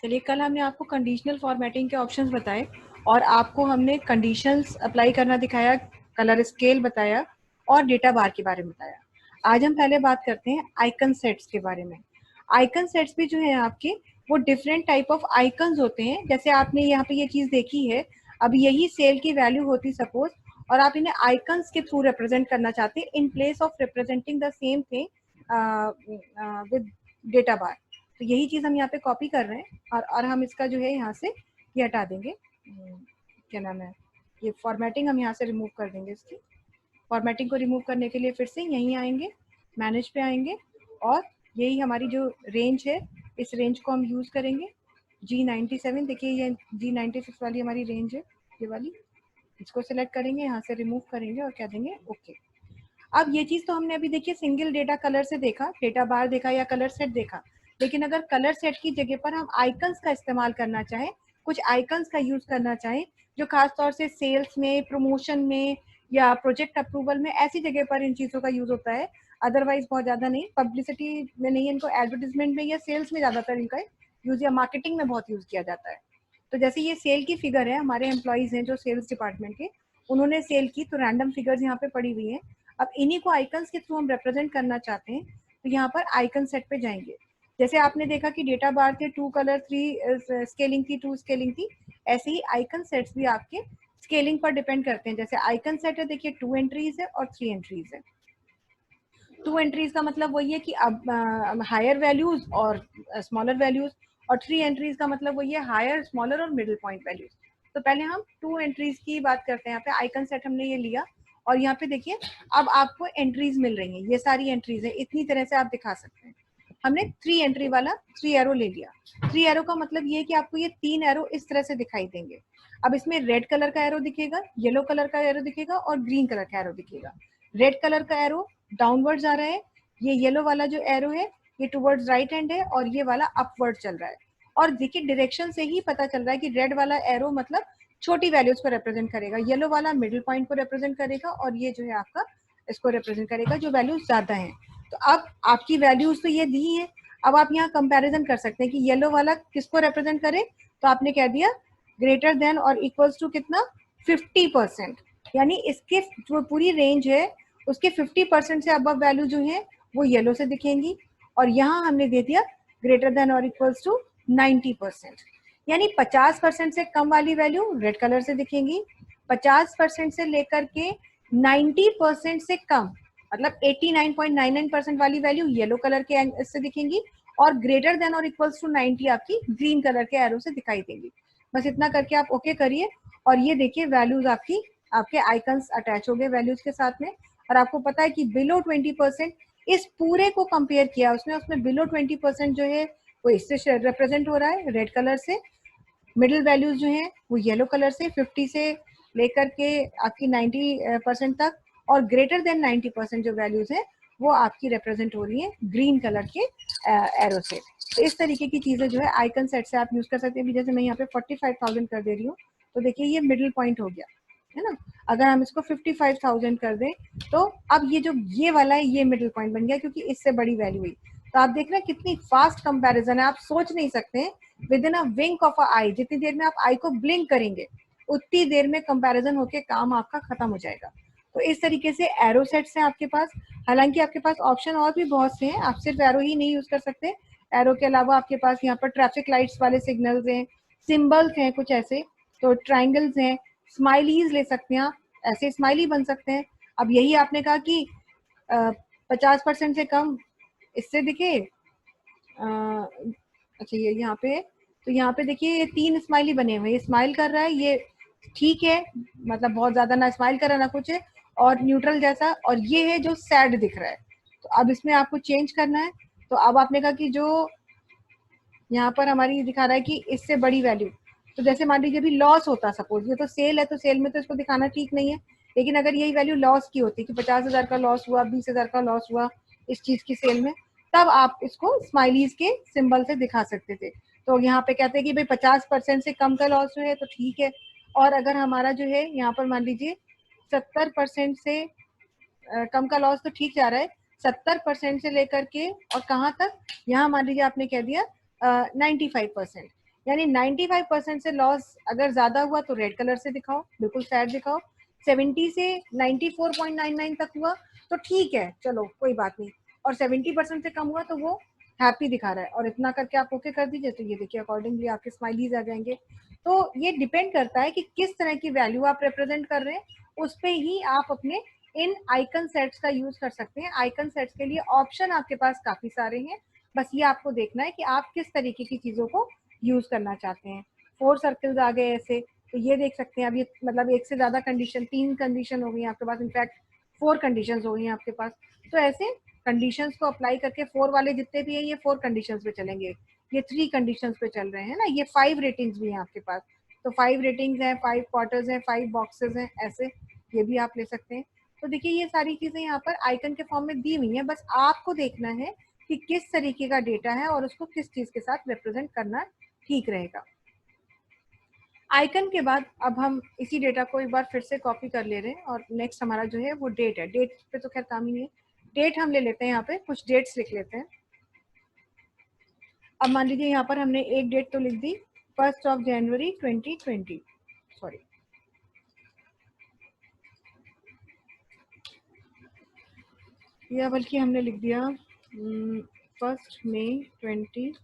चलिए, कल हमने आपको कंडीशनल फॉर्मेटिंग के ऑप्शंस बताए और आपको हमने कंडीशंस अप्लाई करना दिखाया, कलर स्केल बताया और डेटा बार के बारे में बताया। आज हम पहले बात करते हैं आइकन सेट्स के बारे में। आइकन सेट्स भी जो है आपके, वो डिफरेंट टाइप ऑफ आइकन्स होते हैं। जैसे आपने यहाँ पे ये चीज देखी है, अब यही सेल की वैल्यू होती सपोज, और आप इन्हें आइकन्स के थ्रू रिप्रेजेंट करना चाहते हैं in place of representing the same thing with data bar. तो यही चीज हम यहाँ पे कॉपी कर रहे हैं और हम इसका जो है यहाँ से ये हटा देंगे, क्या नाम है, ये फॉर्मेटिंग हम यहाँ से रिमूव कर देंगे। इसकी फॉर्मेटिंग को रिमूव करने के लिए फिर से यहीं आएंगे, मैनेज पे आएंगे और यही हमारी जो रेंज है, इस रेंज को हम यूज करेंगे। G97, देखिए ये G96 वाली हमारी रेंज है, ये वाली। इसको सिलेक्ट करेंगे, यहाँ से रिमूव करेंगे और कह देंगे ओके। अब ये चीज तो हमने अभी देखिए सिंगल डेटा कलर से देखा, डेटा बार देखा या कलर सेट देखा। लेकिन अगर कलर सेट की जगह पर हम आइकन्स का इस्तेमाल करना चाहें, कुछ आइकन्स का यूज करना चाहें जो खासतौर से सेल्स में, प्रमोशन में या प्रोजेक्ट अप्रूवल में, ऐसी जगह पर इन चीजों का यूज होता है। अदरवाइज बहुत ज्यादा नहीं, पब्लिसिटी में नहीं, इनको एडवर्टीजमेंट में या सेल्स में ज्यादातर इनका यूज, या मार्केटिंग में बहुत यूज किया जाता है। तो जैसे ये सेल की फिगर है, हमारे एम्प्लॉइज हैं जो सेल्स डिपार्टमेंट के, उन्होंने सेल की, तो रैंडम फिगर्स यहाँ पे पड़ी हुई हैं। अब इन्हीं को आइकन्स के थ्रू हम रिप्रेजेंट करना चाहते हैं, तो यहाँ पर आइकन सेट पे जाएंगे। जैसे आपने देखा कि डेटा बार थे 2 कलर 3 स्केलिंग थी, 2 स्केलिंग थी, ऐसे ही आइकन सेट्स भी आपके स्केलिंग पर डिपेंड करते हैं। जैसे आइकन सेट है, देखिए 2 एंट्रीज है और 3 एंट्रीज है। 2 एंट्रीज का मतलब वही है कि अब हायर वैल्यूज और स्मॉलर वैल्यूज, और 3 एंट्रीज का मतलब वही है हायर, स्मॉलर और मिडिल पॉइंट वैल्यूज। तो पहले हम 2 एंट्रीज की बात करते हैं। यहाँ पे आइकन सेट हमने ये लिया और यहाँ पे देखिए अब आपको एंट्रीज मिल रही हैं, ये सारी एंट्रीज है, इतनी तरह से आप दिखा सकते हैं। हमने 3 एंट्री वाला 3 एरो ले लिया। 3 एरो का मतलब ये है कि आपको ये 3 एरो इस तरह से दिखाई देंगे। अब इसमें रेड कलर का एरो दिखेगा, येलो कलर का एरो दिखेगा और ग्रीन कलर का एरो दिखेगा। रेड कलर का एरो डाउनवर्ड जा रहा है, ये येलो वाला जो एरो है ये टुवर्ड्स राइट हैंड है और ये वाला अपवर्ड चल रहा है। और देखिए डायरेक्शन से ही पता चल रहा है कि रेड वाला एरो मतलब छोटी वैल्यूज को रिप्रेजेंट करेगा, येलो वाला मिडिल पॉइंट को रिप्रेजेंट करेगा और ये जो है आपका इसको रिप्रेजेंट करेगा जो वैल्यूज ज्यादा है। तो अब आपकी वैल्यूज तो ये दी है, अब आप यहाँ कंपैरिजन कर सकते हैं कि येलो वाला किसको रिप्रेजेंट करे। तो आपने कह दिया ग्रेटर देन और इक्वल्स टू कितना, 50%, यानी इसके जो पूरी रेंज है उसके 50% से अबव वैल्यू जो है वो येलो से दिखेंगी। और यहाँ हमने दे दिया ग्रेटर देन और इक्वल्स टू 90%, यानी 50% से कम वाली वैल्यू रेड कलर से दिखेंगी, 50% से लेकर के 90% से कम मतलब 89.99% वाली वैल्यू येलो कलर के से दिखेंगी, और ग्रेटर देन और इक्वल्स टू 90 आपकी ग्रीन कलर के एरो से दिखाई देंगी। बस इतना करके आप ओके करिए और ये देखिए वैल्यूज आपकी, आपके आइकन्स अटैच हो गए वैल्यूज के साथ में। और आपको पता है कि बिलो 20%, इस पूरे को कंपेयर किया उसने, उसमें बिलो 20% जो है वो इससे रिप्रेजेंट हो रहा है रेड कलर से, मिडिल वैल्यूज जो है वो येलो कलर से 50 से लेकर के आपकी 90% तक, और ग्रेटर देन 90% जो वैल्यूज है वो आपकी रिप्रेजेंट हो रही है ग्रीन कलर के एरो से। तो इस तरीके की चीजें जो है आइकन सेट से आप यूज कर सकते हैं। जैसे मैं यहाँ पे 45,000 कर दे रही हूँ, तो देखिए ये मिडिल पॉइंट हो गया है ना। अगर हम इसको 55,000 कर दें तो अब ये जो ये वाला है ये मिडिल पॉइंट बन गया क्योंकि इससे बड़ी वैल्यू हुई। तो आप देख रहे हैं कितनी फास्ट कंपैरिजन है, आप सोच नहीं सकते हैं, with in a Wink of a आई, जितनी देर में आप आई को ब्लिंक करेंगे उतनी देर में कंपैरिजन होके काम आपका खत्म हो जाएगा। तो इस तरीके से एरो सेट्स हैं आपके पास। हालांकि आपके पास ऑप्शन और भी बहुत से हैं, आप सिर्फ एरो ही नहीं यूज कर सकते। एरो के अलावा आपके पास यहाँ पर ट्रैफिक लाइट्स वाले सिग्नल्स हैं, सिंबल्स हैं कुछ ऐसे, तो ट्राइंगल्स हैं, स्माइलीज ले सकते हैं आप, ऐसे स्माइली बन सकते हैं। अब यही आपने कहा कि 50% से कम इससे दिखे, अच्छा ये यहाँ पे, तो यहाँ पे देखिए ये 3 स्माइली बने हुए हैं, ये स्माइल कर रहा है, ये ठीक है, मतलब बहुत ज्यादा ना स्माइल कर रहा है ना कुछ है, और न्यूट्रल जैसा, और ये है जो सैड दिख रहा है। तो अब इसमें आपको चेंज करना है। तो अब आपने कहा कि जो यहाँ पर हमारी दिखा रहा है कि इससे बड़ी वैल्यू, तो जैसे मान लीजिए अभी लॉस होता, सपोज ये तो सेल है तो सेल में तो इसको दिखाना ठीक नहीं है, लेकिन अगर यही वैल्यू लॉस की होती कि 50,000 का लॉस हुआ, 20,000 का लॉस हुआ इस चीज की सेल में, तब आप इसको स्माइलीज के सिंबल से दिखा सकते थे। तो यहाँ पे कहते हैं कि भाई 50% से कम का लॉस है तो ठीक है, और अगर हमारा जो है यहाँ पर मान लीजिए 70% से कम का लॉस तो ठीक जा रहा है, 70% से लेकर के और कहाँ तक, यहाँ मान लीजिए आपने कह दिया 95%, यानी 95% से लॉस अगर ज्यादा हुआ तो रेड कलर से दिखाओ, बिल्कुल सैड दिखाओ। 70 से 94.99 तक हुआ तो ठीक है, चलो कोई बात नहीं। और 70% से कम हुआ तो वो हैप्पी दिखा रहा है, और इतना करके आप ओके कर दीजिए तो ये देखिए अकॉर्डिंगली आपके स्माइलीज आ जाएंगे। तो ये डिपेंड करता है कि किस तरह की वैल्यू आप रिप्रेजेंट कर रहे हैं, उस पे ही आप अपने इन आइकन सेट्स का यूज कर सकते हैं। आइकन सेट्स के लिए ऑप्शन आपके पास काफी सारे हैं, बस ये आपको देखना है कि आप किस तरीके की चीजों को यूज करना चाहते हैं। 4 सर्कल्स आ गए ऐसे, तो ये देख सकते हैं। अब ये मतलब एक से ज्यादा कंडीशन, 3 कंडीशन हो गई आपके पास, इनफैक्ट 4 कंडीशन हो गई हैं आपके पास। तो ऐसे कंडीशंस को अप्लाई करके 4 वाले जितने भी हैं ये 4 कंडीशंस पे चलेंगे, ये 3 कंडीशंस पे चल रहे हैं ना, ये 5 रेटिंग्स भी हैं आपके पास। तो 5 रेटिंग्स हैं, 5 क्वार्टर्स हैं, 5 बॉक्सेस हैं, ऐसे ये भी आप ले सकते हैं। तो देखिए ये सारी चीजें यहाँ पर आइकन के फॉर्म में दी हुई हैं, बस आपको देखना है कि किस तरीके का डेटा है और उसको किस चीज के साथ रिप्रेजेंट करना ठीक रहेगा। आइकन के बाद अब हम इसी डेटा को एक बार फिर से कॉपी कर ले रहे हैं, और नेक्स्ट हमारा जो है वो डेट है। डेट पे तो खैर काम ही नहीं है, डेट हम ले लेते हैं, यहाँ पे कुछ डेट्स लिख लेते हैं। अब मान लीजिए यहाँ पर हमने एक डेट तो लिख दी, 1 जनवरी 2020, सॉरी, या बल्कि हमने लिख दिया 1 मई 2020।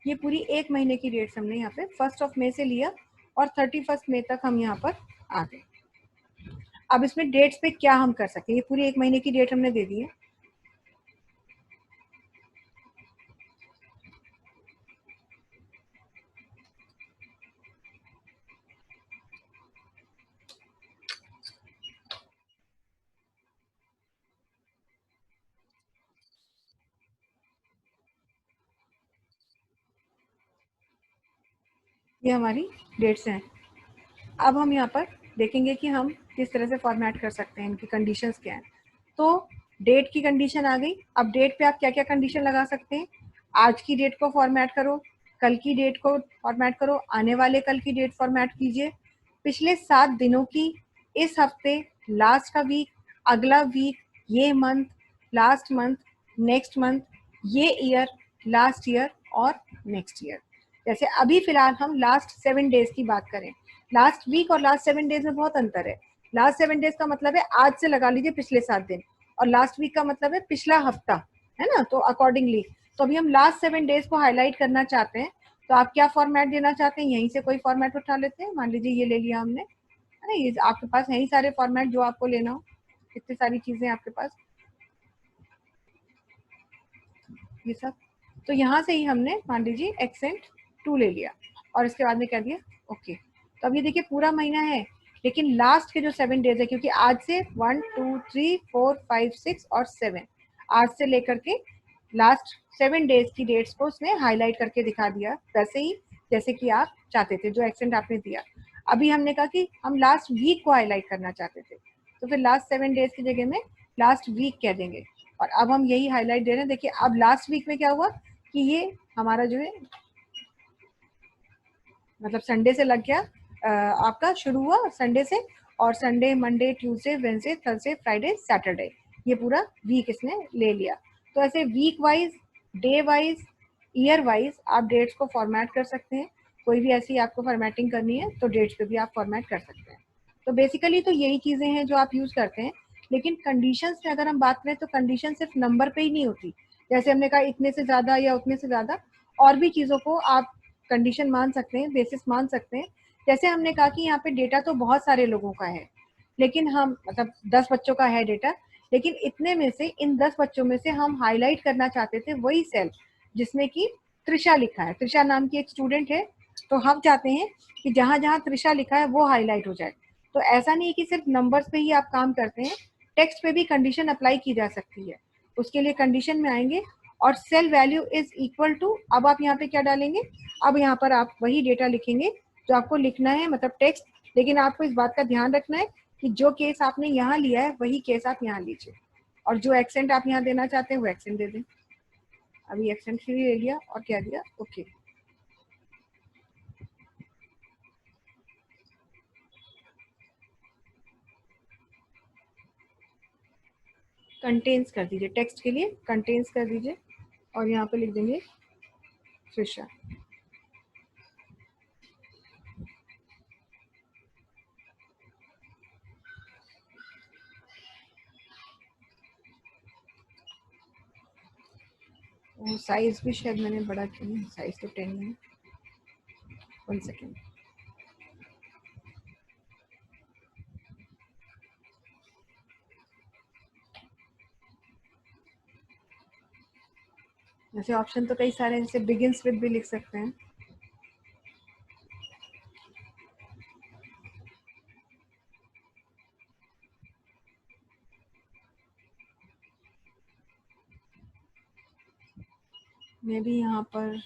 ये पूरी एक महीने की डेट्स हमने यहाँ पे 1 मई से लिया, और 31 मई तक हम यहाँ पर आ गए। अब इसमें डेट्स पे क्या हम कर सकते हैं, ये पूरी एक महीने की डेट हमने दे दी है। ये हमारी डेट्स हैं। अब हम यहाँ पर देखेंगे कि हम किस तरह से फॉर्मेट कर सकते हैं, इनकी कंडीशंस क्या हैं। तो डेट की कंडीशन आ गई। अब डेट पे आप क्या क्या कंडीशन लगा सकते हैं, आज की डेट को फॉर्मेट करो, कल की डेट को फॉर्मेट करो, आने वाले कल की डेट फॉर्मेट कीजिए, पिछले 7 दिनों की, इस हफ्ते, लास्ट का वीक, अगला वीक, ये month, last month, next month, ये ईयर, लास्ट ईयर और नेक्स्ट ईयर। जैसे अभी फिलहाल हम लास्ट 7 डेज की बात करें, लास्ट वीक और लास्ट 7 डेज में बहुत अंतर है। लास्ट 7 डेज का मतलब है आज से लगा लीजिए पिछले 7 दिन, और लास्ट वीक का मतलब है पिछला हफ्ता, है ना। तो अकॉर्डिंगली, तो अभी हम लास्ट 7 डेज को हाईलाइट करना चाहते हैं, तो आप क्या फॉर्मेट देना चाहते हैं, यहीं से कोई फॉर्मेट उठा लेते हैं। मान लीजिए ये ले लिया हमने, है ना, ये आपके पास है ही सारे फॉर्मेट जो आपको लेना हो, इतनी सारी चीजें आपके पास, ये सब। तो यहाँ से ही हमने मान लीजिए एक्सेंट 2 ले लिया, और इसके बाद में क्या दिया, ओके। तो अब ये देखिए पूरा महीना है, लेकिन लास्ट के जो 7 डेज है, क्योंकि आज से 1 2 3 4 5 6 और 7, आज से लेकर के लास्ट 7 डेज की डेट्स को उसने हाईलाइट करके दिखा दिया, वैसे ही जैसे कि आप चाहते थे, जो एक्सेंट आपने दिया। अभी हमने कहा कि हम लास्ट वीक को हाईलाइट करना चाहते थे, तो फिर लास्ट 7 डेज की जगह में लास्ट वीक कह देंगे, और अब हम यही हाईलाइट दे रहे हैं। देखिए अब लास्ट वीक में क्या हुआ कि ये हमारा जो है मतलब संडे से लग गया, आपका शुरू हुआ संडे से, और Sunday, Monday, Tuesday, Wednesday, Thursday, Friday, Saturday, ये पूरा वीक इसने ले लिया। तो ऐसे week wise, day wise, year wise आप डेट्स को फॉर्मेट कर सकते हैं। कोई भी ऐसी आपको फॉर्मेटिंग करनी है तो डेट्स पे भी आप फॉर्मेट कर सकते हैं। तो बेसिकली तो यही चीजें हैं जो आप यूज करते हैं। लेकिन कंडीशंस में अगर हम बात करें तो कंडीशन सिर्फ नंबर पे ही नहीं होती, जैसे हमने कहा इतने से ज्यादा या उतने से ज्यादा, और भी चीजों को आप कंडीशन मान सकते हैं, बेसिस मान सकते हैं। जैसे हमने कहा कि यहाँ पे डेटा तो बहुत सारे लोगों का है, लेकिन हम मतलब 10 बच्चों का है डेटा, लेकिन इतने में से, इन 10 बच्चों में से हम हाईलाइट करना चाहते थे वही सेल जिसमें कि त्रिशा लिखा है, त्रिशा नाम की एक स्टूडेंट है। तो हम चाहते हैं कि जहां जहां त्रिशा लिखा है वो हाईलाइट हो जाए। तो ऐसा नहीं है कि सिर्फ नंबर्स पे ही आप काम करते हैं, टेक्स्ट पे भी कंडीशन अप्लाई की जा सकती है। उसके लिए कंडीशन में आएंगे, और cell value is equal to, अब आप यहाँ पे क्या डालेंगे, अब यहाँ पर आप वही डेटा लिखेंगे जो आपको लिखना है, मतलब टेक्स्ट। लेकिन आपको इस बात का ध्यान रखना है कि जो केस आपने यहाँ लिया है वही केस आप यहाँ लीजिए, और जो एक्सेंट आप यहाँ देना चाहते हैं वो एक्सेंट दे दें। अभी एक्सेंट फ्री ले लिया और क्या दिया, ओके। कंटेन्स कर दीजिए, टेक्स्ट के लिए कंटेन्स कर दीजिए, और यहाँ पे लिख देंगे त्रिशा। वो साइज भी शायद मैंने बड़ा किया, साइज तो 10 है। 1 सेकेंड। जैसे ऑप्शन तो कई सारे हैं, जैसे बिगिंस विद भी लिख सकते हैं। मैं भी यहाँ पर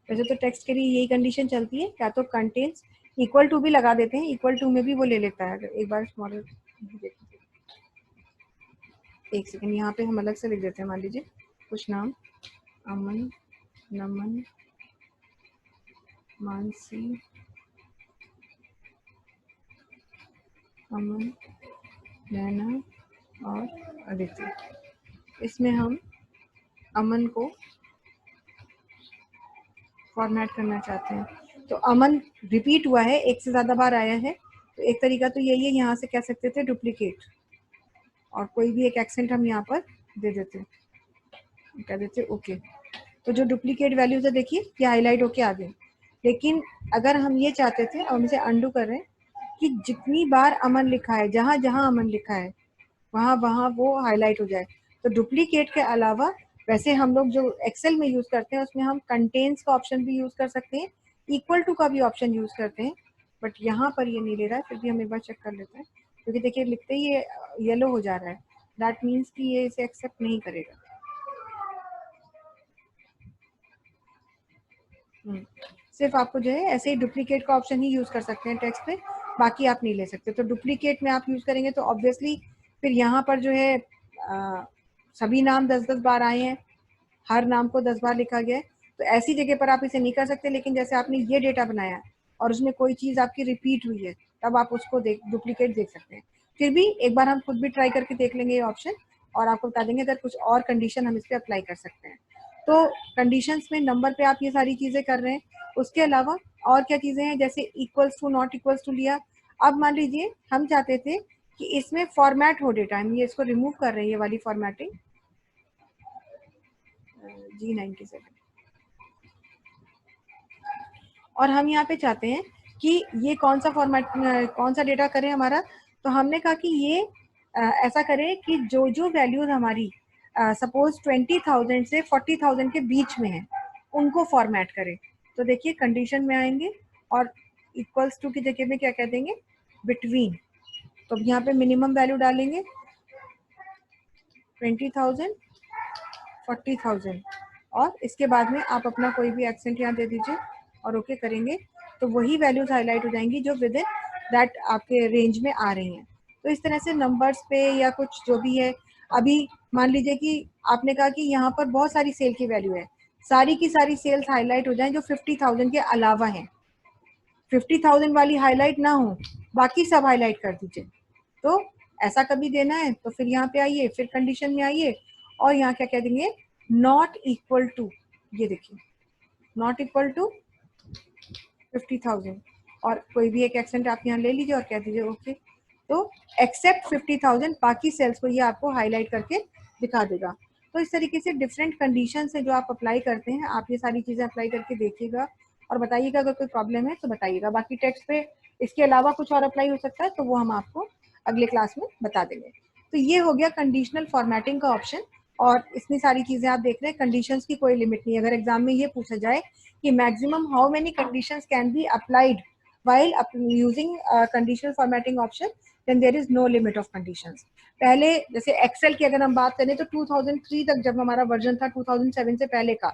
वैसे तो टेक्स्ट के लिए यही कंडीशन चलती है, क्या तो कंटेन्स इक्वल टू भी लगा देते हैं, इक्वल टू में भी वो ले लेता है। अगर एक बार मॉडल, एक सेकेंड, यहाँ पे हम अलग से लिख देते हैं। मान लीजिए कुछ नाम, अमन, नमन, मानसी, अमन, नैना और अदिति। इसमें हम अमन को फॉर्मेट करना चाहते हैं। तो अमन रिपीट हुआ है, एक से ज़्यादा बार आया है, तो एक तरीका तो यही है, यहाँ से कह सकते थे डुप्लीकेट, और कोई भी एक एक्सेंट हम यहाँ पर दे देते हैं, कह देते ओके। तो जो डुप्लीकेट वैल्यूज है देखिए ये हाईलाइट होके आ गई। लेकिन अगर हम ये चाहते थे, और हम इसे अंडू कर रहे हैं, कि जितनी बार अमन लिखा है, जहाँ जहाँ अमन लिखा है वहाँ वहाँ वो हाईलाइट हो जाए। तो डुप्लीकेट के अलावा वैसे हम लोग जो एक्सेल में यूज करते हैं उसमें हम कंटेन्स का ऑप्शन भी यूज कर सकते हैं, इक्वल टू का भी ऑप्शन यूज करते हैं, बट यहाँ पर ये नहीं ले रहा है। फिर भी हम एक बार चेक कर लेते हैं, क्योंकि देखिए लिखते ही ये येलो हो जा रहा है, दैट मीन्स कि ये इसे एक्सेप्ट नहीं करेगा। सिर्फ आपको जो है ऐसे ही डुप्लीकेट का ऑप्शन ही यूज कर सकते हैं टेक्स्ट पे, बाकी आप नहीं ले सकते। तो डुप्लीकेट में आप यूज करेंगे तो ऑब्वियसली फिर यहाँ पर जो है सभी नाम 10-10 बार आए हैं, हर नाम को 10 बार लिखा गया है, तो ऐसी जगह पर आप इसे नहीं कर सकते। लेकिन जैसे आपने ये डेटा बनाया और उसमें कोई चीज आपकी रिपीट हुई है, तब आप उसको डुप्लीकेट देख सकते हैं। फिर भी एक बार हम खुद भी ट्राई करके देख लेंगे ये ऑप्शन, और आपको बता देंगे अगर कुछ और कंडीशन हम इस पर अप्लाई कर सकते हैं। तो कंडीशंस में नंबर पे आप ये सारी चीजें कर रहे हैं। उसके अलावा और क्या चीजें हैं, जैसे equals to, not equals to लिया। अब मान लीजिए हम चाहते थे कि इसमें फॉर्मेट हो डेटा, हम ये इसको रिमूव कर रहे हैं, ये वाली फॉर्मेटिंग G97, और हम यहाँ पे चाहते हैं कि ये कौन सा फॉर्मेट, कौन सा डेटा करें हमारा। तो हमने कहा कि ये ऐसा करें कि जो जो वैल्यूज हमारी सपोज 20,000 से 40,000 के बीच में है उनको फॉर्मेट करें। तो देखिए कंडीशन में आएंगे और इक्वल्स टू की जगह में क्या कह देंगे, बिटवीन। तो यहाँ पे मिनिमम वैल्यू डालेंगे 20,000, 40,000, और इसके बाद में आप अपना कोई भी एक्सेंट यहाँ दे दीजिए और ओके करेंगे, तो वही वैल्यूज हाईलाइट हो जाएंगी जो विद इन दैट आपके रेंज में आ रही हैं। तो इस तरह से नंबर्स पे या कुछ जो भी है, अभी मान लीजिए कि आपने कहा कि यहाँ पर बहुत सारी सेल की वैल्यू है, सारी की सारी सेल्स हाईलाइट हो जाएं जो 50,000 के अलावा है, 50,000 वाली हाईलाइट ना हो, बाकी सब हाईलाइट कर दीजिए। तो ऐसा कभी देना है तो फिर यहाँ पे आइए, फिर कंडीशन में आइए, और यहाँ क्या कह देंगे, नॉट इक्वल टू, ये देखिए नॉट इक्वल टू 50,000, और कोई भी एक एक्सेंट आप यहाँ ले लीजिए और कह दीजिए ओके। तो एक्सेप्ट 50,000, बाकी सेल्स को ये आपको हाईलाइट करके दिखा देगा। तो इस तरीके से डिफरेंट कंडीशन है जो आप अप्लाई करते हैं, आप ये सारी चीजें अप्लाई करके देखिएगा और बताइएगा। अगर कोई प्रॉब्लम है तो बताइएगा। बाकी टेक्स्ट पे इसके अलावा कुछ और अप्लाई हो सकता है तो वो हम आपको अगले क्लास में बता देंगे। तो ये हो गया कंडीशनल फॉर्मेटिंग का ऑप्शन, और इतनी सारी चीजें आप देख रहे हैं, कंडीशंस की कोई लिमिट नहीं। अगर एग्जाम में ये पूछा जाए कि maximum how many conditions can be applied while using conditional formatting option, then there is no limit of conditions। पहले जैसे एक्सेल की अगर हम बात करें तो 2003 तक जब हमारा वर्जन था, 2007 से पहले का,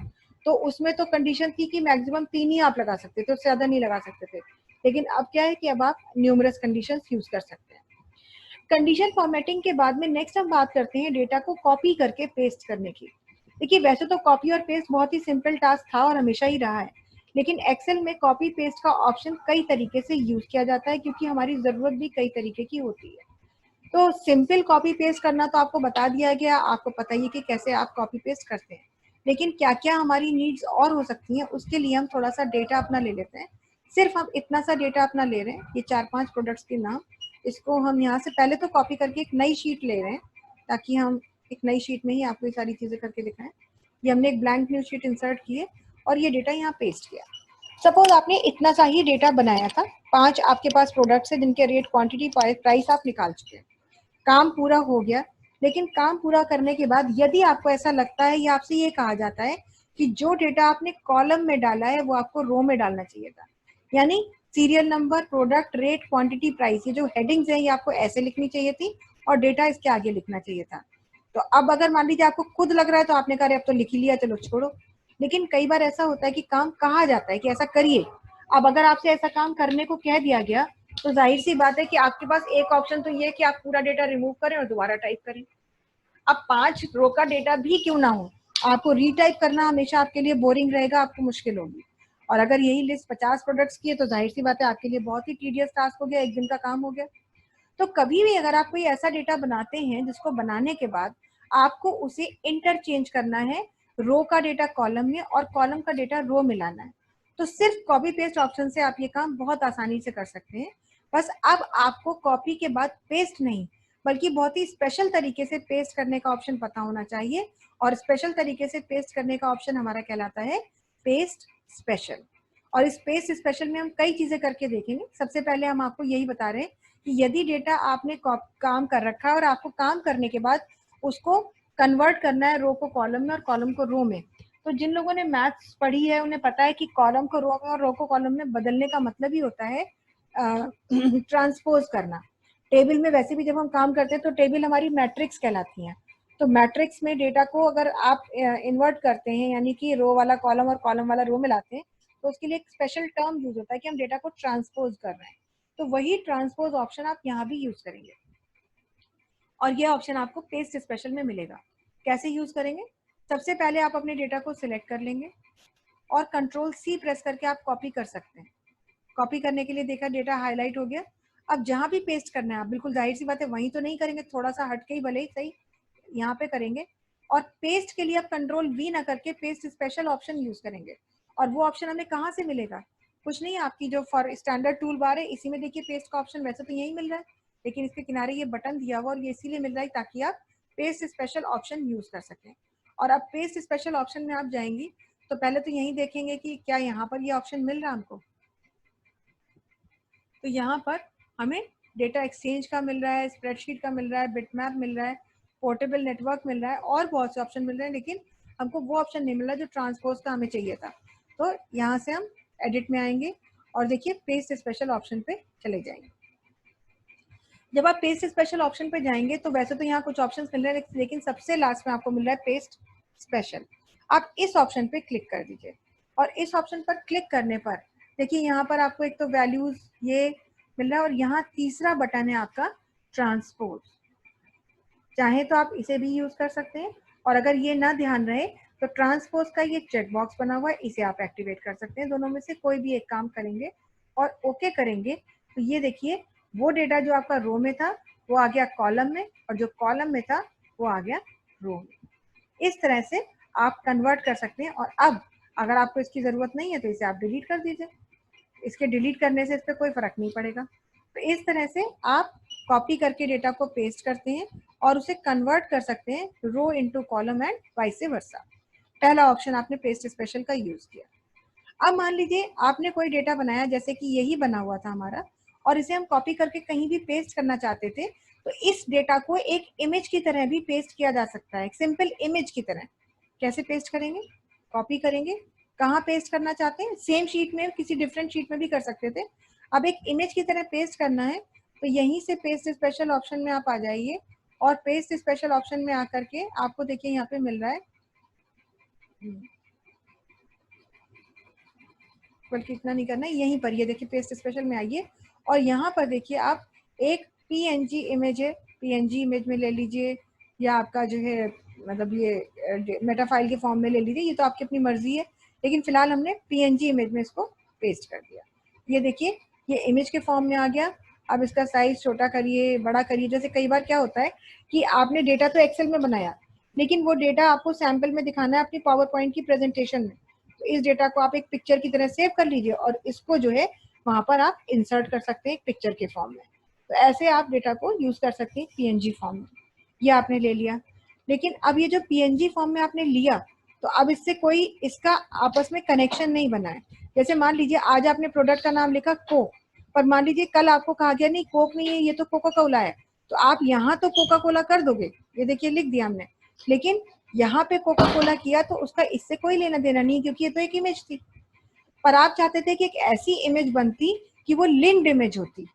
तो उसमें तो कंडीशन थी कि मैक्सिमम 3 ही आप लगा सकते थे, उससे ज्यादा नहीं लगा सकते थे। लेकिन अब क्या है कि अब आप न्यूमरस कंडीशंस यूज कर सकते हैं। कंडीशन फॉर्मेटिंग के बाद में नेक्स्ट हम बात करते हैं डेटा को कॉपी करके पेस्ट करने की। देखिए वैसे तो कॉपी और पेस्ट बहुत ही सिंपल टास्क था और हमेशा ही रहा है, लेकिन एक्सेल में कॉपी पेस्ट का ऑप्शन कई तरीके से यूज किया जाता है क्योंकि हमारी जरूरत भी कई तरीके की होती है। तो सिंपल कॉपी पेस्ट करना तो आपको बता दिया गया, आपको पता ही है कि कैसे आप कॉपी पेस्ट करते हैं, लेकिन क्या क्या हमारी नीड्स और हो सकती हैं उसके लिए हम थोड़ा सा डेटा अपना ले लेते हैं। सिर्फ हम इतना सा डेटा अपना ले रहे हैं, ये 4-5 प्रोडक्ट्स के नाम, इसको हम यहाँ से पहले तो कॉपी करके एक नई शीट ले रहे हैं ताकि हम एक नई शीट में ही आपको ये सारी चीजें करके दिखाएं। ये हमने एक ब्लैंक न्यू शीट इंसर्ट की है और ये डेटा यहाँ पेस्ट किया। सपोज आपने इतना सा ही डेटा बनाया था, 5 आपके पास प्रोडक्ट्स है जिनके रेट, क्वांटिटी, प्राइस आप निकाल चुके हैं, काम पूरा हो गया। लेकिन काम पूरा करने के बाद यदि आपको ऐसा लगता है या आपसे ये कहा जाता है कि जो डेटा आपने कॉलम में डाला है वो आपको रो में डालना चाहिए था, यानी serial number, product, rate, quantity, price, ये जो हेडिंग्स हैं ये आपको ऐसे लिखनी चाहिए थी और डेटा इसके आगे लिखना चाहिए था। तो अब अगर मान लीजिए आपको खुद लग रहा है तो आपने कहा अब तो लिख ही लिया, चलो छोड़ो। लेकिन कई बार ऐसा होता है कि काम कहा जाता है कि ऐसा करिए। अब अगर आपसे ऐसा काम करने को कह दिया गया तो जाहिर सी बात है कि आपके पास एक ऑप्शन तो ये है कि आप पूरा डेटा रिमूव करें और दोबारा टाइप करें। अब 5 रो का डेटा भी क्यों ना हो, आपको रीटाइप करना हमेशा आपके लिए बोरिंग रहेगा, आपको मुश्किल होगी। और अगर यही लिस्ट 50 प्रोडक्ट्स की है तो जाहिर सी बात है आपके लिए बहुत ही टीडियस टास्क हो गया, एक दिन का काम हो गया। तो कभी भी अगर आप कोई ऐसा डेटा बनाते हैं जिसको बनाने के बाद आपको उसे इंटरचेंज करना है, रो का डेटा कॉलम में और कॉलम का डेटा रो में लाना है, तो सिर्फ कॉपी पेस्ट ऑप्शन से आप ये काम बहुत आसानी से कर सकते हैं। बस अब आपको कॉपी के बाद पेस्ट नहीं बल्कि बहुत ही स्पेशल तरीके से पेस्ट करने का ऑप्शन पता होना चाहिए, और स्पेशल तरीके से पेस्ट करने का ऑप्शन हमारा कहलाता है पेस्ट स्पेशल। और इस पेस्ट स्पेशल में हम कई चीजें करके देखेंगे। सबसे पहले हम आपको यही बता रहे हैं कि यदि डेटा आपने काम कर रखा है और आपको काम करने के बाद उसको कन्वर्ट करना है रो को कॉलम में और कॉलम को रो में, तो जिन लोगों ने मैथ्स पढ़ी है उन्हें पता है कि कॉलम को रो में और रो को कॉलम में बदलने का मतलब ही होता है ट्रांसपोज करना। टेबल में वैसे भी जब हम काम करते हैं तो टेबल हमारी मैट्रिक्स कहलाती हैं। तो मैट्रिक्स में डेटा को अगर आप इन्वर्ट करते हैं, यानी कि रो वाला कॉलम और कॉलम वाला रो में लाते हैं, तो उसके लिए एक स्पेशल टर्म यूज होता है कि हम डेटा को ट्रांसपोज कर रहे हैं। तो वही ट्रांसपोज ऑप्शन आप यहाँ भी यूज करेंगे और ये ऑप्शन आपको पेस्ट स्पेशल में मिलेगा। कैसे यूज करेंगे? सबसे पहले आप अपने डेटा को सिलेक्ट कर लेंगे और कंट्रोल सी प्रेस करके आप कॉपी कर सकते हैं। कॉपी करने के लिए देखा डेटा हाईलाइट हो गया। अब जहां भी पेस्ट करना है आप बिल्कुल जाहिर सी बात है वहीं तो नहीं करेंगे, थोड़ा सा हटके ही भले ही सही यहाँ पे करेंगे। और पेस्ट के लिए आप कंट्रोल वी ना करके पेस्ट स्पेशल ऑप्शन यूज करेंगे। और वो ऑप्शन हमें कहाँ से मिलेगा? कुछ नहीं, आपकी जो फॉर स्टैंडर्ड टूल बार है इसी में देखिए पेस्ट का ऑप्शन वैसे तो यही मिल रहा है, लेकिन इसके किनारे ये बटन दिया हुआ और ये इसीलिए मिल रहा है ताकि आप पेस्ट स्पेशल ऑप्शन यूज कर सकें। और अब पेस्ट स्पेशल ऑप्शन में आप जाएंगी तो पहले तो यही देखेंगे कि क्या यहाँ पर ये ऑप्शन मिल रहा है हमको। तो यहाँ पर हमें डेटा एक्सचेंज का मिल रहा है, स्प्रेडशीट का मिल रहा है, बिटमैप मिल रहा है, पोर्टेबल नेटवर्क मिल रहा है और बहुत से ऑप्शन मिल रहे हैं, लेकिन हमको वो ऑप्शन नहीं मिल रहा जो ट्रांसपोज का हमें चाहिए था। तो यहाँ से हम एडिट में आएंगे और देखिए पेस्ट स्पेशल ऑप्शन पे चले जाएंगे। जब आप पेस्ट स्पेशल ऑप्शन पे जाएंगे तो वैसे तो यहाँ कुछ ऑप्शन मिल रहे हैं, लेकिन सबसे लास्ट में आपको मिल रहा है पेस्ट स्पेशल। आप इस ऑप्शन पे क्लिक कर दीजिए और इस ऑप्शन पर क्लिक करने पर देखिए यहाँ पर आपको एक तो वैल्यूज ये मिल रहा है और यहाँ तीसरा बटन है आपका ट्रांसपोज। चाहे तो आप इसे भी यूज कर सकते हैं और अगर ये ना ध्यान रहे तो ट्रांसपोज का ये चेक बॉक्स बना हुआ है, इसे आप एक्टिवेट कर सकते हैं। दोनों में से कोई भी एक काम करेंगे और ओके करेंगे तो ये देखिए वो डेटा जो आपका रो में था वो आ गया कॉलम में और जो कॉलम में था वो आ गया रो में। इस तरह से आप कन्वर्ट कर सकते हैं। और अब अगर आपको इसकी जरूरत नहीं है तो इसे आप डिलीट कर दीजिए, इसके डिलीट करने से इस पर कोई फर्क नहीं पड़ेगा। तो इस तरह से आप कॉपी करके डेटा को पेस्ट करते हैं और उसे कन्वर्ट कर सकते हैं row into column and vice versa. पहला ऑप्शन आपने पेस्ट स्पेशल का यूज किया। अब मान लीजिए आपने कोई डेटा बनाया जैसे कि यही बना हुआ था हमारा और इसे हम कॉपी करके कहीं भी पेस्ट करना चाहते थे, तो इस डेटा को एक इमेज की तरह भी पेस्ट किया जा सकता है, एक सिंपल इमेज की तरह। कैसे पेस्ट करेंगे? कॉपी करेंगे, कहाँ पेस्ट करना चाहते हैं, सेम शीट में किसी डिफरेंट शीट में भी कर सकते थे। अब एक इमेज की तरह पेस्ट करना है तो यहीं से पेस्ट स्पेशल ऑप्शन में आप आ जाइए और पेस्ट स्पेशल ऑप्शन में आकर के आपको देखिए यहाँ पे मिल रहा है बल्कि इतना नहीं करना है, यहीं पर ये देखिए पेस्ट स्पेशल में आइए और यहाँ पर देखिए आप एक पीएनजी इमेज है, पीएनजी इमेज में ले लीजिए या आपका जो है मतलब ये मेटा फाइल के फॉर्म में ले लीजिए, ये तो आपकी अपनी मर्जी है, लेकिन फिलहाल हमने पीएनजी इमेज में इसको पेस्ट कर दिया। ये देखिए ये इमेज के फॉर्म में आ गया। अब इसका साइज छोटा करिए, बड़ा करिए। जैसे कई बार क्या होता है कि आपने डेटा तो एक्सेल में बनाया, लेकिन वो डेटा आपको सैंपल में दिखाना है अपनी पावर पॉइंट की प्रेजेंटेशन में, तो इस डेटा को आप एक पिक्चर की तरह सेव कर लीजिए और इसको जो है वहां पर आप इंसर्ट कर सकते हैं एक पिक्चर के फॉर्म में। तो ऐसे आप डेटा को यूज कर सकते हैं पीएनजी फॉर्म में। ये आपने ले लिया, लेकिन अब ये जो पीएनजी फॉर्म में आपने लिया, तो अब इससे कोई इसका आपस में कनेक्शन नहीं बना है। जैसे मान लीजिए आज आपने प्रोडक्ट का नाम लिखा कोक, पर मान लीजिए कल आपको कहा गया नहीं कोक नहीं है, ये तो कोका कोला है, तो आप यहाँ तो कोका कोला कर दोगे, ये देखिए लिख दिया हमने, लेकिन यहाँ पे कोका कोला किया तो उसका इससे कोई लेना देना नहीं, क्योंकि ये तो एक इमेज थी। पर आप चाहते थे कि एक ऐसी इमेज बनती कि वो लिंक्ड इमेज होती,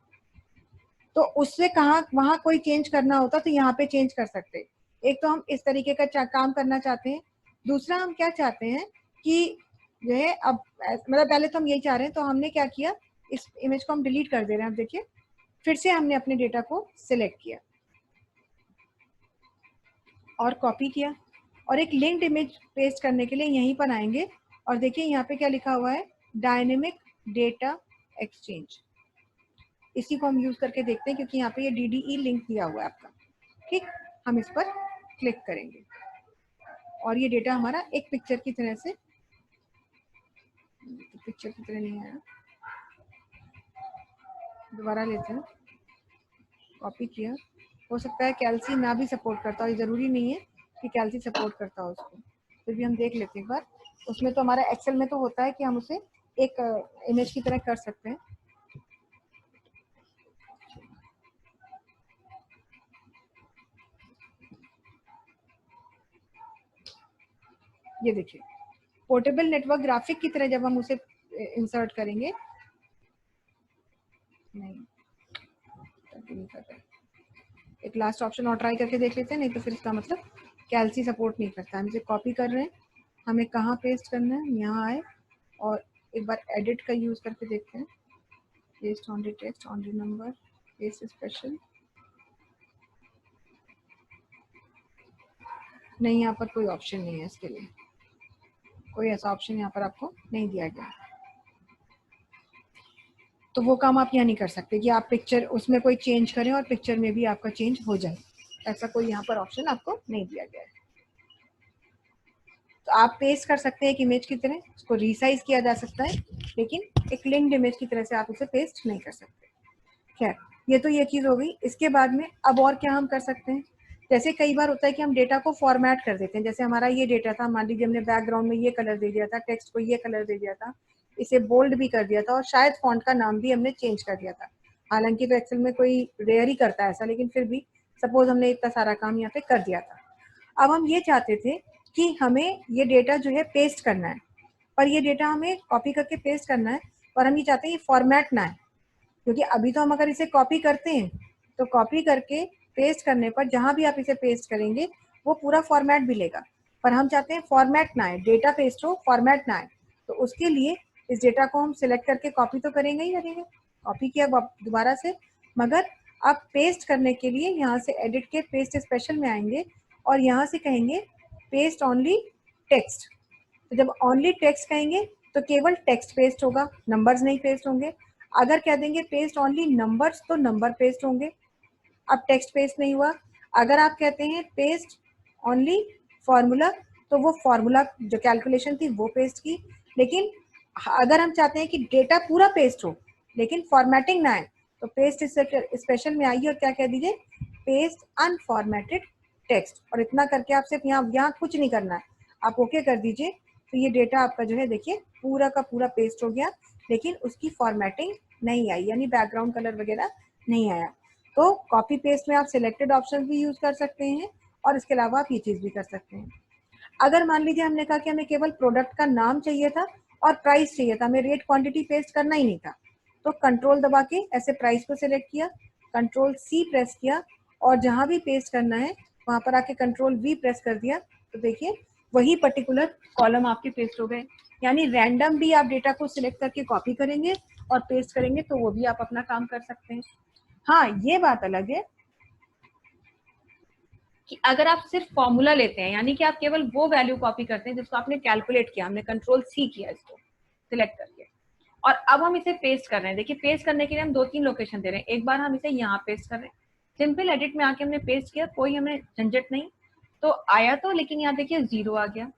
तो उससे कहाँ वहां कोई चेंज करना होता तो यहाँ पे चेंज कर सकते। एक तो हम इस तरीके का काम करना चाहते हैं, दूसरा हम क्या चाहते हैं कि जो है अब मतलब पहले तो हम यही चाह रहे हैं, तो हमने क्या किया, इस इमेज को हम डिलीट कर दे रहे हैं। अब देखिए फिर से हमने अपने डेटा को सिलेक्ट किया और कॉपी किया और एक लिंक्ड इमेज पेस्ट करने के लिए यहीं पर आएंगे और देखिए यहाँ पे क्या लिखा हुआ है, डायनेमिक डेटा एक्सचेंज। इसी को हम यूज करके देखते हैं क्योंकि यहाँ पे ये DDE लिंक दिया हुआ है आपका। ठीक, हम इस पर क्लिक करेंगे और ये डेटा हमारा एक पिक्चर की तरह से, पिक्चर की तरह नहीं आया, दोबारा लेते हैं, कॉपी किया। हो सकता है कैल्सी ना भी सपोर्ट करता हो, ये जरूरी नहीं है कि कैल्सी सपोर्ट करता हो उसको, फिर भी हम देख लेते हैं एक बार। उसमें तो हमारा एक्सेल में तो होता है कि हम उसे एक इमेज की तरह कर सकते हैं। ये देखिए पोर्टेबल नेटवर्क ग्राफिक की तरह जब हम उसे इंसर्ट करेंगे, नहीं एक लास्ट ऑप्शन और ट्राई करके देख लेते हैं, नहीं तो फिर इसका मतलब कैल्सी सपोर्ट नहीं करता। हम इसे कॉपी कर रहे हैं, हमें कहाँ पेस्ट करना है, यहाँ आए और एक बार एडिट का यूज करके देखते हैं, paste on the text on the number, paste special, नहीं यहाँ पर कोई ऑप्शन नहीं है इसके लिए, कोई ऐसा ऑप्शन यहाँ पर आपको नहीं दिया गया, तो वो काम आप यहाँ नहीं कर सकते कि आप पिक्चर उसमें कोई चेंज करें और पिक्चर में भी आपका चेंज हो जाए, ऐसा कोई यहाँ पर ऑप्शन आपको नहीं दिया गया है। तो आप पेस्ट कर सकते हैं एक इमेज की तरह, उसको रीसाइज किया जा सकता है, लेकिन एक लिंक्ड इमेज की तरह से आप उसे पेस्ट नहीं कर सकते। खैर ये तो ये चीज हो गई। इसके बाद में अब और क्या हम कर सकते हैं, जैसे कई बार होता है कि हम डेटा को फॉर्मेट कर देते हैं। जैसे हमारा ये डेटा था, मान लीजिए हमने बैकग्राउंड में ये कलर दे दिया था, टेक्स्ट को ये कलर दे दिया था, इसे बोल्ड भी कर दिया था और शायद फॉन्ट का नाम भी हमने चेंज कर दिया था। हालांकि तो एक्सेल में कोई रेयर ही करता है ऐसा, लेकिन फिर भी सपोज हमने इतना सारा काम यहाँ पे कर दिया था। अब हम ये चाहते थे कि हमें ये डेटा जो है पेस्ट करना है, पर ये डेटा हमें कॉपी करके पेस्ट करना है, और हम ये चाहते हैं ये फॉर्मेट ना है, क्योंकि अभी तो हम अगर इसे कॉपी करते हैं तो कॉपी करके पेस्ट करने पर जहां भी आप इसे पेस्ट करेंगे वो पूरा फॉर्मेट भी लेगा, पर हम चाहते हैं फॉर्मेट ना आए, डेटा पेस्ट हो, फॉर्मेट ना आए। तो उसके लिए इस डेटा को हम सिलेक्ट करके कॉपी तो करेंगे ही करेंगे, कॉपी किया दोबारा से, मगर आप पेस्ट करने के लिए यहाँ से एडिट के पेस्ट स्पेशल में आएंगे और यहाँ से कहेंगे पेस्ट ओनली टेक्स्ट। तो जब ओनली टेक्स्ट कहेंगे तो केवल टेक्स्ट पेस्ट होगा, नंबर्स नहीं पेस्ट होंगे। अगर कह देंगे पेस्ट ओनली नंबर्स तो नंबर पेस्ट होंगे, अब टेक्स्ट पेस्ट नहीं हुआ। अगर आप कहते हैं पेस्ट ओनली फॉर्मूला तो वो फॉर्मूला जो कैलकुलेशन थी वो पेस्ट की। लेकिन अगर हम चाहते हैं कि डेटा पूरा पेस्ट हो लेकिन फॉर्मेटिंग ना आए, तो पेस्ट स्पेशल में आइए और क्या कह दीजिए, पेस्ट अनफॉर्मेटेड टेक्स्ट, और इतना करके आप सिर्फ यहाँ कुछ नहीं करना है, आप ओके कर दीजिए। तो ये डेटा आपका जो है देखिए पूरा का पूरा पेस्ट हो गया, लेकिन उसकी फॉर्मेटिंग नहीं आई, यानी बैकग्राउंड कलर वगैरह नहीं आया। तो कॉपी पेस्ट में आप सिलेक्टेड ऑप्शन भी यूज कर सकते हैं और इसके अलावा आप ये चीज भी कर सकते हैं। अगर मान लीजिए हमने कहा कि हमें केवल प्रोडक्ट का नाम चाहिए था और प्राइस चाहिए था, हमें रेट क्वांटिटी पेस्ट करना ही नहीं था, तो कंट्रोल दबा के ऐसे प्राइस को सिलेक्ट किया, कंट्रोल C प्रेस किया और जहां भी पेस्ट करना है वहां पर आके कंट्रोल V प्रेस कर दिया, तो देखिए वही पर्टिकुलर कॉलम आपके पेस्ट हो गए। यानी रैंडम भी आप डेटा को सिलेक्ट करके कॉपी करेंगे और पेस्ट करेंगे तो वो भी आप अपना काम कर सकते हैं। हाँ, ये बात अलग है कि अगर आप सिर्फ फॉर्मूला लेते हैं, यानी कि आप केवल वो वैल्यू कॉपी करते हैं जिसको आपने कैलकुलेट किया, हमने कंट्रोल सी किया इसको सिलेक्ट करके, और अब हम इसे पेस्ट कर रहे हैं। देखिए पेस्ट करने के लिए हम 2-3 लोकेशन दे रहे हैं। एक बार हम इसे यहाँ पेस्ट कर रहे हैं, सिंपल एडिट में आके हमने पेस्ट किया, कोई हमें झंझट नहीं, तो आया तो, लेकिन यहाँ देखिए 0 आ गया।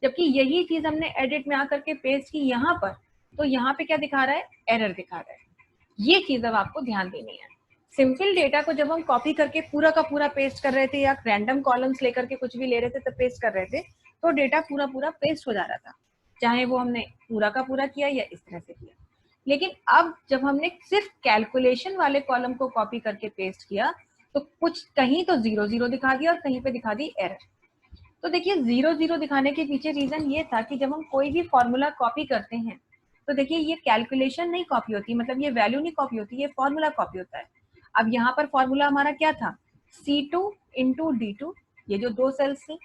जबकि यही चीज हमने एडिट में आकर के पेस्ट की यहाँ पर, तो यहाँ पे क्या दिखा रहा है, एरर दिखा रहा है। ये चीज अब आपको ध्यान देनी है। सिंपल डेटा को जब हम कॉपी करके पूरा का पूरा पेस्ट कर रहे थे या रैंडम कॉलम्स लेकर के कुछ भी ले रहे थे तो पेस्ट कर रहे थे, तो डेटा पूरा पूरा पेस्ट हो जा रहा था, चाहे वो हमने पूरा का पूरा किया या इस तरह से किया। लेकिन अब जब हमने सिर्फ कैलकुलेशन वाले कॉलम को कॉपी करके पेस्ट किया, तो कुछ कहीं तो 0-0 दिखा दिया और कहीं पे दिखा दी एरर। तो देखिए 0-0 दिखाने के पीछे रीजन ये था कि जब हम कोई भी फॉर्मूला कॉपी करते हैं तो देखिए ये कैलकुलेशन नहीं कॉपी होती, मतलब ये वैल्यू नहीं कॉपी होती, ये फॉर्मूला कॉपी होता है। अब यहाँ पर फॉर्मूला हमारा क्या था, C2 इंटू D2, ये जो 2 सेल्स थी,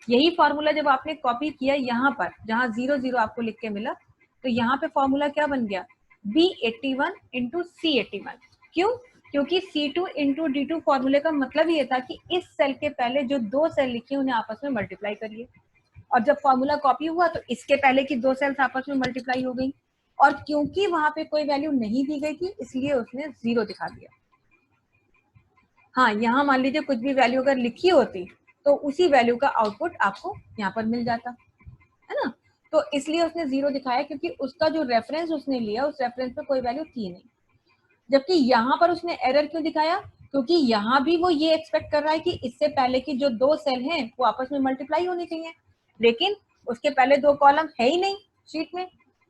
यही फॉर्मूला जब आपने कॉपी किया यहाँ पर जहाँ 0-0 आपको लिख के मिला, तो यहाँ पे फॉर्मूला क्या बन गया, B81 इंटू C81। क्यों, क्योंकि C2 इंटू D2 फॉर्मूले का मतलब ये था कि इस सेल के पहले जो 2 सेल लिखी उन्हें आपस में मल्टीप्लाई करिए, और जब फॉर्मूला कॉपी हुआ तो इसके पहले की 2 सेल्स आपस में मल्टीप्लाई हो गई, और क्योंकि वहां पे कोई वैल्यू नहीं दी गई थी इसलिए उसने 0 दिखा दिया। हाँ, यहाँ मान लीजिए कुछ भी वैल्यू अगर लिखी होती तो उसी वैल्यू का आउटपुट आपको यहाँ पर मिल जाता है ना। तो इसलिए उसने 0 दिखाया क्योंकि उसका जो रेफरेंस उसने लिया उस रेफरेंस पे कोई वैल्यू थी नहीं। जबकि यहाँ पर उसने एरर क्यों दिखाया, क्योंकि यहाँ भी वो ये एक्सपेक्ट कर रहा है कि इससे पहले की जो 2 सेल हैं वो आपस में मल्टीप्लाई होनी चाहिए, लेकिन उसके पहले 2 कॉलम है ही नहीं शीट में,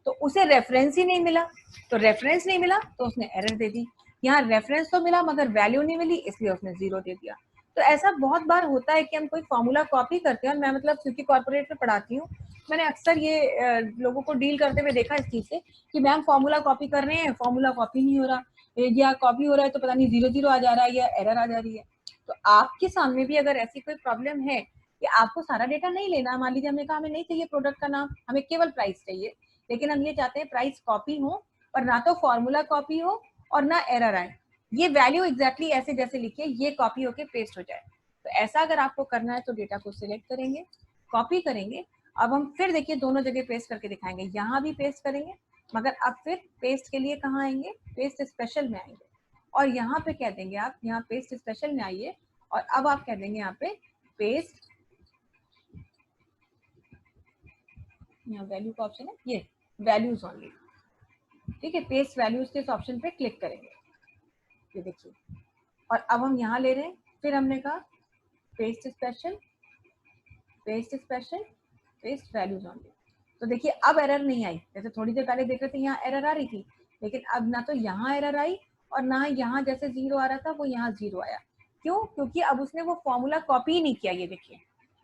तो उसे रेफरेंस ही नहीं मिला। तो रेफरेंस नहीं मिला तो उसने एरर दे दी। यहाँ रेफरेंस तो मिला मगर वैल्यू नहीं मिली, इसलिए उसने 0 दे दिया। तो ऐसा बहुत बार होता है कि हम कोई फॉर्मूला कॉपी करते हैं, और मैं मतलब क्योंकि कॉर्पोरेट में पढ़ाती हूँ, मैंने अक्सर ये लोगों को डील करते हुए देखा इस चीज से कि मैम फॉर्मूला कॉपी कर रहे हैं, फॉर्मूला कॉपी नहीं हो रहा, या कॉपी हो रहा है तो पता नहीं 0-0 आ जा रहा है या एरर आ जा रही है। तो आपके सामने भी अगर ऐसी कोई प्रॉब्लम है कि आपको सारा डेटा नहीं लेना, मान लीजिए हमने कहा हमें नहीं चाहिए प्रोडक्ट का नाम, हमें केवल प्राइस चाहिए, लेकिन हम ये चाहते हैं प्राइस कॉपी हो और ना तो फॉर्मूला कॉपी हो और ना एरर आए, ये वैल्यू एग्जैक्टली ऐसे जैसे लिखिए ये कॉपी होके पेस्ट हो जाए। तो ऐसा अगर आपको करना है तो डेटा को सिलेक्ट करेंगे, कॉपी करेंगे। अब हम फिर देखिए दोनों जगह पेस्ट करके दिखाएंगे, यहाँ भी पेस्ट करेंगे, मगर अब फिर पेस्ट के लिए कहाँ आएंगे, पेस्ट स्पेशल में आएंगे, और यहाँ पे कह देंगे आप यहाँ पेस्ट स्पेशल में आइए, और अब आप कह देंगे यहाँ पे पेस्ट, यहाँ वैल्यू का ऑप्शन है, ये वैल्यूज ओनली, ठीक है, पेस्ट वैल्यूज के इस ऑप्शन पे क्लिक करेंगे, ये देखिए, और अब हम यहाँ ले रहे हैं, फिर हमने कहा paste special, paste special, paste values only. तो देखिए अब एरर नहीं आई, जैसे थोड़ी देर पहले देख रहे थे यहाँ एरर आ रही थी, लेकिन अब ना तो यहाँ एरर आई और ना यहाँ जैसे 0 आ रहा था वो यहाँ 0 आया। क्यों, क्योंकि अब उसने वो फॉर्मूला कॉपी ही नहीं किया, ये देखिए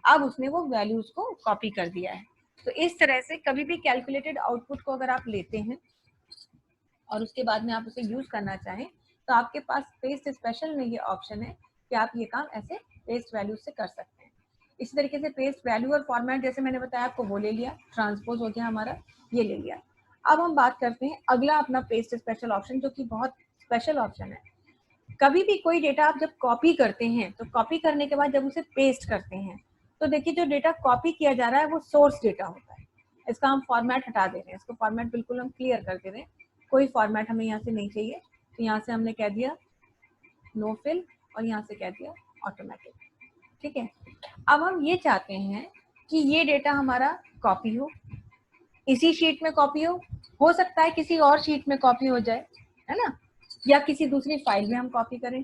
अब उसने वो वैल्यूज को कॉपी कर दिया है। तो इस तरह से कभी भी कैलकुलेटेड आउटपुट को अगर आप लेते हैं और उसके बाद में आप उसे यूज करना चाहें तो आपके पास पेस्ट स्पेशल में ये ऑप्शन है कि आप ये काम ऐसे पेस्ट वैल्यू से कर सकते हैं। इसी तरीके से पेस्ट वैल्यू और फॉर्मेट जैसे मैंने बताया आपको वो ले लिया, ट्रांसपोज हो गया हमारा, ये ले लिया। अब हम बात करते हैं अगला अपना पेस्ट स्पेशल ऑप्शन, जो कि बहुत स्पेशल ऑप्शन है। कभी भी कोई डेटा आप जब कॉपी करते हैं तो कॉपी करने के बाद जब उसे पेस्ट करते हैं तो देखिए जो डेटा कॉपी किया जा रहा है वो सोर्स डेटा होता है। इसका हम फॉर्मेट हटा दे रहे हैं, इसको फॉर्मेट बिल्कुल हम क्लियर कर दे रहे हैं, कोई फॉर्मेट हमें यहाँ से नहीं चाहिए। तो यहाँ से हमने कह दिया नो फिल और यहाँ से कह दिया ऑटोमेटिक, ठीक है। अब हम ये चाहते हैं कि ये डेटा हमारा कॉपी हो, इसी शीट में कॉपी हो सकता है किसी और शीट में कॉपी हो जाए, है ना, या किसी दूसरी फाइल में हम कॉपी करें।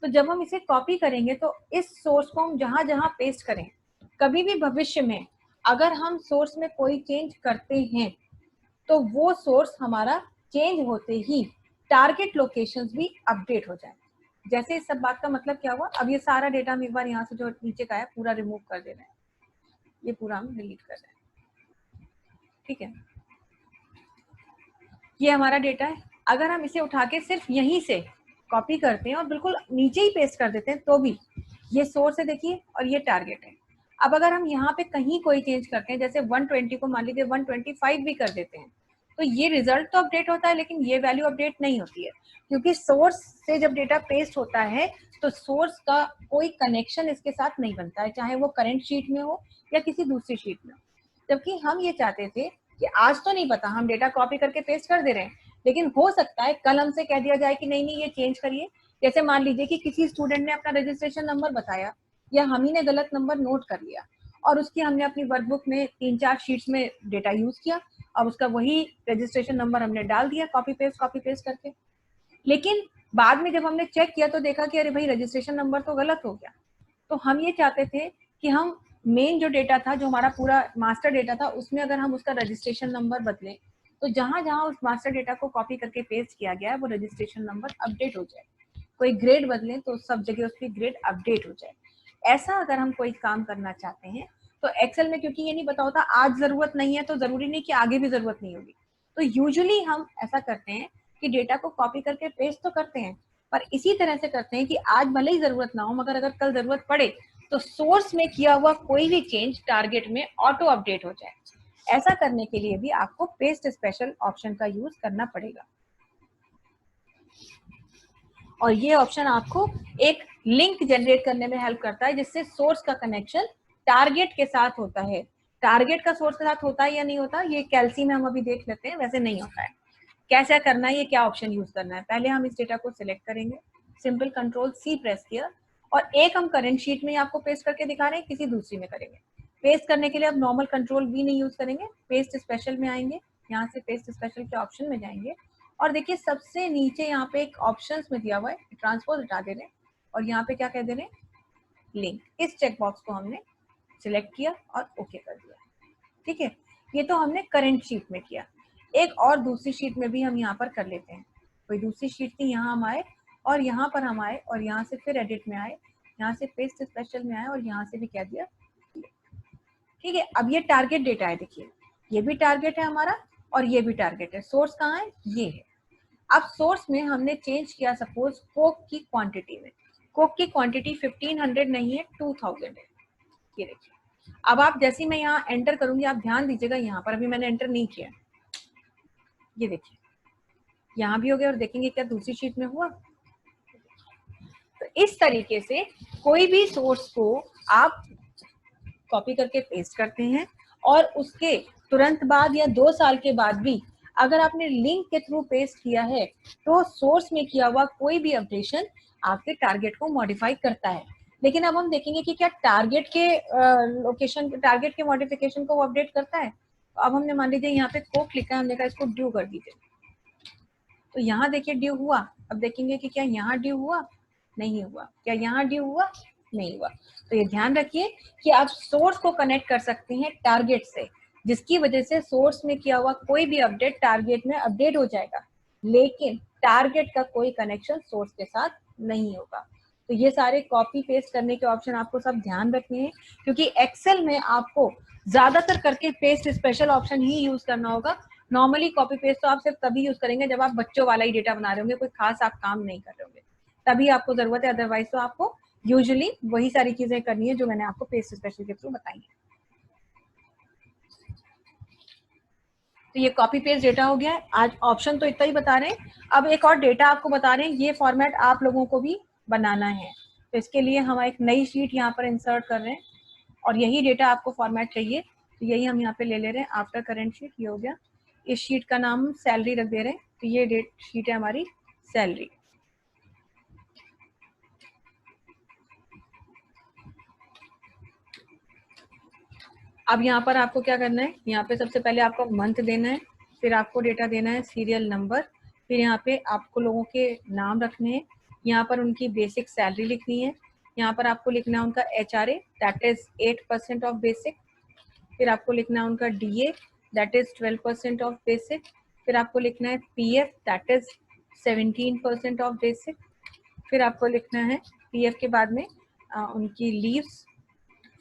तो जब हम इसे कॉपी करेंगे तो इस सोर्स को हम जहां जहां पेस्ट करें, कभी भी भविष्य में अगर हम सोर्स में कोई चेंज करते हैं तो वो सोर्स हमारा चेंज होते ही टारगेट लोकेशंस भी अपडेट हो जाए। जैसे इस सब बात का मतलब क्या हुआ, अब ये सारा डेटा हम एक बार यहाँ से जो नीचे का है पूरा रिमूव कर दे रहे हैं, ये पूरा हम डिलीट कर रहे हैं, ठीक है। ये हमारा डेटा है, अगर हम इसे उठा के सिर्फ यहीं से कॉपी करते हैं और बिल्कुल नीचे ही पेस्ट कर देते हैं तो भी ये सोर्स है देखिए और ये टारगेट है। अब अगर हम यहाँ पे कहीं कोई चेंज करते हैं, जैसे 120 को मान लीजिए 125 भी कर देते हैं, तो ये रिजल्ट तो अपडेट होता है लेकिन ये वैल्यू अपडेट नहीं होती है, क्योंकि सोर्स से जब डेटा पेस्ट होता है तो सोर्स का कोई कनेक्शन इसके साथ नहीं बनता है, चाहे वो करंट शीट में हो या किसी दूसरी शीट में हो। जबकि हम ये चाहते थे कि आज तो नहीं पता, हम डेटा कॉपी करके पेस्ट कर दे रहे हैं, लेकिन हो सकता है कल हमसे कह दिया जाए कि नहीं नहीं ये चेंज करिए। जैसे मान लीजिए कि किसी स्टूडेंट ने अपना रजिस्ट्रेशन नंबर बताया या हम ही ने गलत नंबर नोट कर लिया और उसकी हमने अपनी वर्कबुक में 3-4 शीट्स में डेटा यूज किया, अब उसका वही रजिस्ट्रेशन नंबर हमने डाल दिया कॉपी पेस्ट करके। लेकिन बाद में जब हमने चेक किया तो देखा कि अरे भाई रजिस्ट्रेशन नंबर तो गलत हो गया। तो हम ये चाहते थे कि हम मेन जो डेटा था, जो हमारा पूरा मास्टर डेटा था, उसमें अगर हम उसका रजिस्ट्रेशन नंबर बदलें तो जहां जहां उस मास्टर डेटा को कॉपी करके पेस्ट किया गया है वो रजिस्ट्रेशन नंबर अपडेट हो जाए। कोई ग्रेड बदलें तो सब जगह उसकी ग्रेड अपडेट हो जाए। ऐसा अगर हम कोई काम करना चाहते हैं तो एक्सेल में, क्योंकि ये नहीं पता होता आज जरूरत नहीं है तो जरूरी नहीं कि आगे भी जरूरत नहीं होगी, तो यूजुअली हम ऐसा करते हैं कि डेटा को कॉपी करके पेस्ट तो करते हैं पर इसी तरह से करते हैं कि आज भले ही जरूरत ना हो मगर अगर कल जरूरत पड़े तो सोर्स में किया हुआ कोई भी चेंज टारगेट में ऑटो अपडेट हो जाए। ऐसा करने के लिए भी आपको पेस्ट स्पेशल ऑप्शन का यूज करना पड़ेगा और ये ऑप्शन आपको एक लिंक जनरेट करने में हेल्प करता है जिससे सोर्स का कनेक्शन टारगेट के साथ होता है। टारगेट का सोर्स के साथ होता है या नहीं होता ये कैल्सी में हम अभी देख लेते हैं, वैसे नहीं होता है। कैसे करना है, ये क्या ऑप्शन यूज करना है, पहले हम इस डेटा को सिलेक्ट करेंगे, सिंपल कंट्रोल सी प्रेस किया और एक हम करंट शीट में आपको पेस्ट करके दिखा रहे हैं, किसी दूसरी में करेंगे। पेस्ट करने के लिए अब नॉर्मल कंट्रोल वी नहीं यूज करेंगे, पेस्ट स्पेशल में आएंगे, यहाँ से पेस्ट स्पेशल के ऑप्शन में जाएंगे और देखिए सबसे नीचे यहाँ पे एक ऑप्शंस में दिया हुआ है ट्रांसपोज हटा दे रहे हैं और यहाँ पे क्या कह दे रहे हैं लिंक। इस चेकबॉक्स को हमने सिलेक्ट किया और ओके कर दिया। ठीक है, ये तो हमने करंट शीट में किया। एक और दूसरी शीट में भी हम यहाँ पर कर लेते हैं। कोई दूसरी शीट थी, यहाँ हम आए और यहाँ पर हम आए और यहाँ से फिर एडिट में आए, यहाँ से पेस्ट स्पेशल में आए और यहाँ से भी कह दिया। ठीक है, अब ये टारगेट डेटा है, देखिए ये भी टारगेट है हमारा और ये भी टारगेट है। सोर्स कहाँ है, ये है। अब सोर्स में हमने चेंज किया सपोज कोक की क्वांटिटी में, कोक की क्वांटिटी 1500 नहीं है 2000 है। ये देखिए, अब आप जैसे मैं यहाँ एंटर करूंगी आप ध्यान दीजिएगा, यहाँ पर अभी मैंने एंटर नहीं किया, ये देखिए यहाँ भी हो गया और देखेंगे क्या दूसरी शीट में हुआ। तो इस तरीके से कोई भी सोर्स को आप कॉपी करके पेस्ट करते हैं और उसके तुरंत बाद या 2 साल के बाद भी अगर आपने लिंक के थ्रू पेस्ट किया है तो सोर्स में किया हुआ कोई भी अपडेशन आपके टारगेट को मॉडिफाई करता है। लेकिन अब हम देखेंगे कि क्या टारगेट के लोकेशन, टारगेट के मॉडिफिकेशन को वो अपडेट करता है। तो अब हमने मान लीजिए यहाँ पे कोक लिखा है, हमने कहा इसको ड्यू कर दीजिए, तो यहाँ देखिए ड्यू हुआ। अब देखेंगे कि क्या यहाँ ड्यू हुआ, नहीं हुआ। क्या यहाँ ड्यू हुआ, नहीं हुआ। तो ये ध्यान रखिए कि आप सोर्स को कनेक्ट कर सकते हैं टारगेट से, जिसकी वजह से सोर्स में किया हुआ कोई भी अपडेट टारगेट में अपडेट हो जाएगा, लेकिन टारगेट का कोई कनेक्शन सोर्स के साथ नहीं होगा। तो ये सारे कॉपी पेस्ट करने के ऑप्शन आपको सब ध्यान रखने हैं, क्योंकि एक्सेल में आपको ज्यादातर करके पेस्ट स्पेशल ऑप्शन ही यूज करना होगा। नॉर्मली कॉपी पेस्ट तो आप सिर्फ तभी यूज करेंगे जब आप बच्चों वाला ही डेटा बना रहे होंगे, कोई खास आप काम नहीं कर रहे होंगे, तभी आपको जरूरत है। अदरवाइज तो आपको यूजुअली वही सारी चीजें करनी है जो मैंने आपको पेस्ट स्पेशल के थ्रू बताई है। तो ये कॉपी पेस्ट डेटा हो गया है। आज ऑप्शन तो इतना ही बता रहे हैं, अब एक और डेटा आपको बता रहे हैं, ये फॉर्मेट आप लोगों को भी बनाना है। तो इसके लिए हम एक नई शीट यहाँ पर इंसर्ट कर रहे हैं और यही डेटा आपको फॉर्मेट चाहिए, तो यही हम यहाँ पे ले रहे हैं। आफ्टर करंट शीट ये हो गया, इस शीट का नाम सैलरी रख दे रहे हैं, तो ये डेट शीट है हमारी सैलरी। अब यहाँ पर आपको क्या करना है, यहाँ पे सबसे पहले आपको मंथ देना है, फिर आपको डेटा देना है सीरियल नंबर, फिर यहाँ पे आपको लोगों के नाम रखने हैं, यहाँ पर उनकी बेसिक सैलरी लिखनी है, यहाँ पर आपको लिखना है उनका HRA that is 8% of basic, फिर आपको लिखना है उनका DA that is 12% of basic, फिर आपको लिखना है PF that is 17% of basic, फिर आपको लिखना है PF के बाद में उनकी लीव्स,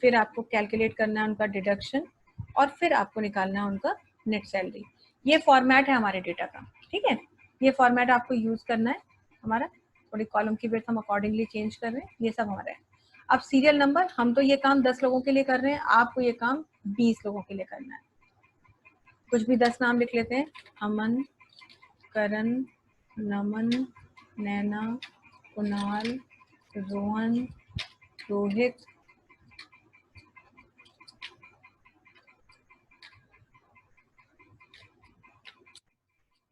फिर आपको कैलकुलेट करना है उनका डिडक्शन और फिर आपको निकालना है उनका नेट सैलरी। ये फॉर्मेट है हमारे डेटा का। ठीक है, ये फॉर्मेट आपको यूज करना है हमारा। थोड़ी कॉलम की विड्थ हम अकॉर्डिंगली चेंज कर रहे हैं, ये सब हमारा है। अब सीरियल नंबर, हम तो ये काम 10 लोगों के लिए कर रहे हैं, आपको ये काम 20 लोगों के लिए करना है। कुछ भी 10 नाम लिख लेते हैं, अमन, करण, नमन, नैना, कुणाल, रोहन, रोहित,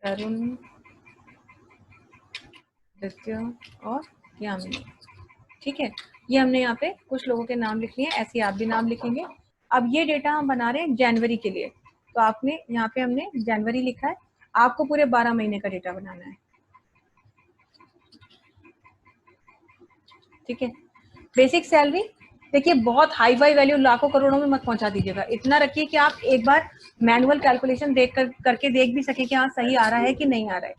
तरुण, आदित्य और यामिनी। ठीक है, ये हमने यहाँ पे कुछ लोगों के नाम लिख लिए, ऐसे आप भी नाम लिखेंगे। अब ये डेटा हम बना रहे हैं जनवरी के लिए, तो आपने यहाँ पे हमने जनवरी लिखा है, आपको पूरे 12 महीने का डेटा बनाना है। ठीक है, बेसिक सैलरी देखिए, बहुत हाई फाई वैल्यू लाखों करोड़ों में मत पहुंचा दीजिएगा, इतना रखिए कि आप एक बार मैनुअल कैलकुलेशन करके देख भी सके कि हाँ सही आ रहा है कि नहीं आ रहा है।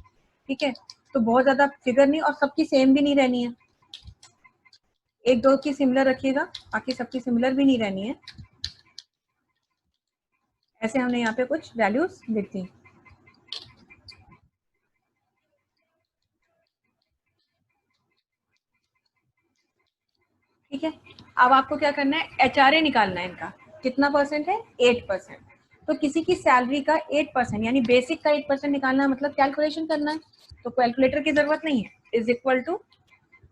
ठीक है, तो बहुत ज्यादा फिगर नहीं, और सबकी सेम भी नहीं रहनी है, एक दो की सिमिलर रखिएगा, बाकी सबकी सिमिलर भी नहीं रहनी है। ऐसे हमने यहाँ पे कुछ वैल्यूज लिख दी। ठीक है, अब आपको क्या करना है, एचआरए निकालना है इनका, कितना परसेंट है, 8%। तो किसी की सैलरी का 8% यानी बेसिक का 8% निकालना मतलब कैलकुलेशन करना है, तो कैलकुलेटर की जरूरत नहीं है, is equal to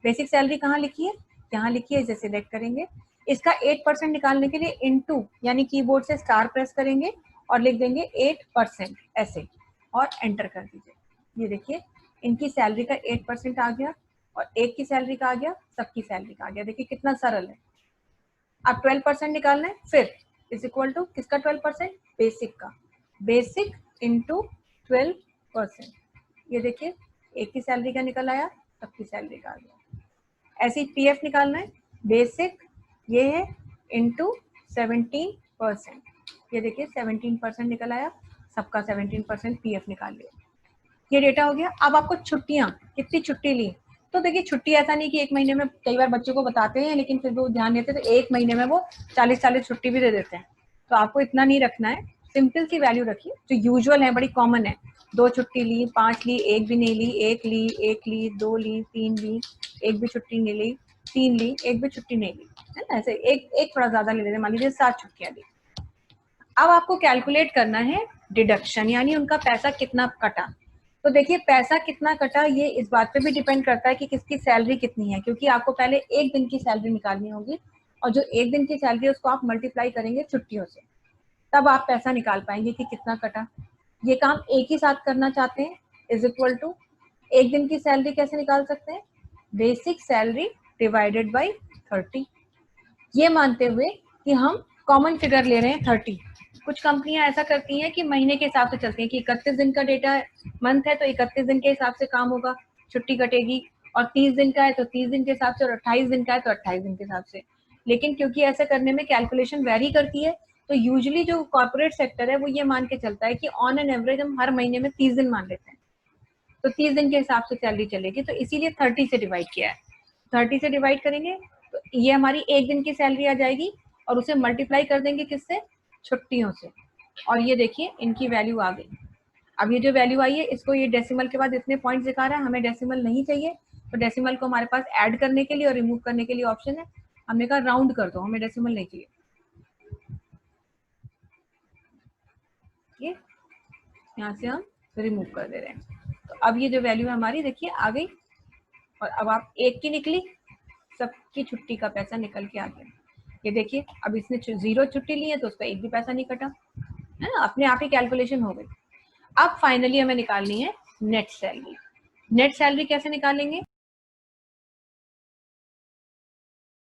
basic salary कहाँ लिखी है, यहाँ लिखी है, इसे सिलेक्ट करेंगे, इसका 8% निकालने के लिए इनटू यानी कीबोर्ड से स्टार प्रेस करेंगे और लिख देंगे 8% ऐसे, और एंटर कर दीजिए। ये देखिए, इनकी सैलरी का 8% आ गया, और एक की सैलरी का आ गया, सबकी सैलरी का आ गया। देखिए कितना सरल है। अब 12% निकालना है, फिर इज इक्वल टू किसका 12%, बेसिक का, बेसिक इंटू 12%। ये देखिए, एक की सैलरी का निकल आया, सबकी सैलरी का आ गया। ऐसे ही पीएफ निकालना है, बेसिक ये है इंटू 17%। ये देखिए 17% निकल आया, सबका 17% पीएफ निकाल लिया। ये डेटा हो गया। अब आपको छुट्टियां, कितनी छुट्टी ली, तो देखिए छुट्टी ऐसा नहीं कि एक महीने में, कई बार बच्चों को बताते हैं लेकिन फिर वो ध्यान देते, तो एक महीने में वो 40-40 छुट्टी भी दे देते हैं, तो आपको इतना नहीं रखना है, सिंपल सी वैल्यू रखिए जो यूजुअल है, बड़ी कॉमन है। 2 छुट्टी ली, 5 ली, एक भी नहीं ली, एक ली, एक ली, 2 ली, 3 ली, एक भी छुट्टी नहीं ली, 3 ली, एक भी छुट्टी नहीं ली, है ना, ऐसे एक एक थोड़ा ज्यादा ले लेते, मान लीजिए 7 छुट्टियां ली। अब आपको कैलकुलेट करना है डिडक्शन, यानी उनका पैसा कितना कटा। तो देखिए पैसा कितना कटा ये इस बात पे भी डिपेंड करता है कि किसकी सैलरी कितनी है, क्योंकि आपको पहले एक दिन की सैलरी निकालनी होगी, और जो एक दिन की सैलरी है उसको आप मल्टीप्लाई करेंगे छुट्टियों से, तब आप पैसा निकाल पाएंगे कि कितना कटा। ये काम एक ही साथ करना चाहते हैं, इज इक्वल टू एक दिन की सैलरी कैसे निकाल सकते हैं, बेसिक सैलरी डिवाइडेड बाई 30, ये मानते हुए कि हम कॉमन फिगर ले रहे हैं 30। कुछ कंपनियां ऐसा करती हैं कि महीने के हिसाब से चलती हैं कि 31 दिन का डेटा मंथ है तो 31 दिन के हिसाब से काम होगा, छुट्टी कटेगी, और 30 दिन का है तो 30 दिन के हिसाब से, और 28 दिन का है तो 28 दिन के हिसाब से। लेकिन क्योंकि ऐसा करने में कैलकुलेशन वेरी करती है, तो यूजुअली जो कॉर्पोरेट सेक्टर है वो ये मान के चलता है कि ऑन एन एवरेज हम हर महीने में 30 दिन मान लेते हैं, तो 30 दिन के हिसाब से सैलरी चलेगी, तो इसीलिए 30 से डिवाइड किया है। 30 से डिवाइड करेंगे तो ये हमारी एक दिन की सैलरी आ जाएगी, और उसे मल्टीप्लाई कर देंगे किससे, छुट्टियों से, और ये देखिए इनकी वैल्यू आ गई। अब ये जो वैल्यू आई है इसको, ये डेसिमल के बाद इतने पॉइंट दिखा रहा है, हमें डेसिमल नहीं चाहिए, तो डेसिमल को हमारे पास ऐड करने के लिए और रिमूव करने के लिए ऑप्शन है, हमने कहा राउंड कर दो, हमें डेसिमल नहीं चाहिए। ये यहाँ से हम रिमूव कर दे रहे हैं, तो अब ये जो वैल्यू है हमारी देखिए आ गई, और अब आप एक की निकली, सबकी छुट्टी का पैसा निकल के आ गया। ये देखिए अब इसने 0 छुट्टी ली है तो उसका एक भी पैसा नहीं कटा, है ना, अपने आप ही कैलकुलेशन हो गई। अब फाइनली हमें निकालनी है नेट सैलरी। नेट सैलरी कैसे निकालेंगे,